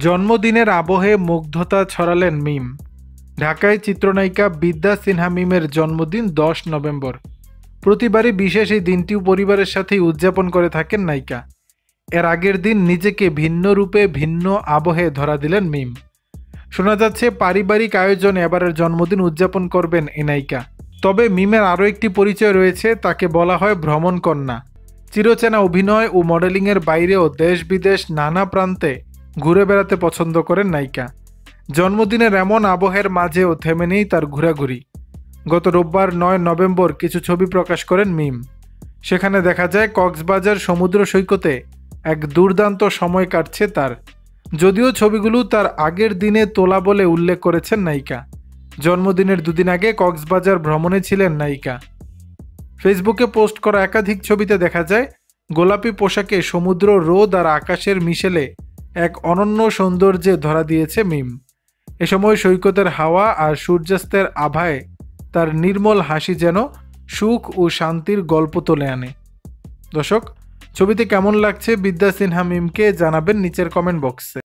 জন্মদিনের আবহে মুগ্ধতা ছড়ালেন মিম। ঢাকায় চিত্রনায়িকা বিদ্যা সিনহা মিমের জন্মদিন 10 নভেম্বর। প্রতিবারই বিশেষ এই দিনটিও পরিবারের সাথেই উদযাপন করে থাকেন নায়িকা। এর আগের দিন নিজেকে ভিন্ন রূপে ভিন্ন আবহে ধরা দিলেন মিম। শোনা যাচ্ছে পারিবারিক আয়োজনে এবারের জন্মদিন উদযাপন করবেন এই নায়িকা। তবে মিমের আরও একটি পরিচয় রয়েছে, তাকে বলা হয় ভ্রমণ কন্যা। চিরচেনা অভিনয় ও মডেলিংয়ের বাইরেও দেশ বিদেশ নানা প্রান্তে ঘুরে বেড়াতে পছন্দ করেন নায়িকা। জন্মদিনের এমন আবহের মাঝেও থেমে নেই তার ঘোরাঘুরি। গত রোববার 9 নভেম্বর কিছু ছবি প্রকাশ করেন মিম। সেখানে দেখা যায় কক্সবাজার সমুদ্র সৈকতে এক দুর্দান্ত সময় কাটছে তার। যদিও ছবিগুলো তার আগের দিনে তোলা বলে উল্লেখ করেছেন নায়িকা। জন্মদিনের দুদিন আগে কক্সবাজার ভ্রমণে ছিলেন নায়িকা। ফেসবুকে পোস্ট করা একাধিক ছবিতে দেখা যায় গোলাপি পোশাকে সমুদ্র, রোদ আর আকাশের মিশেলে এক অনন্য সৌন্দর্যে ধরা দিয়েছে মিম। এ সময় সৈকতের হাওয়া আর সূর্যাস্তের আভায় তার নির্মল হাসি যেন সুখ ও শান্তির গল্প তুলে আনে। দর্শক, ছবিতে কেমন লাগছে বিদ্যা সিনহা মিমকে জানাবেন নিচের কমেন্ট বক্সে।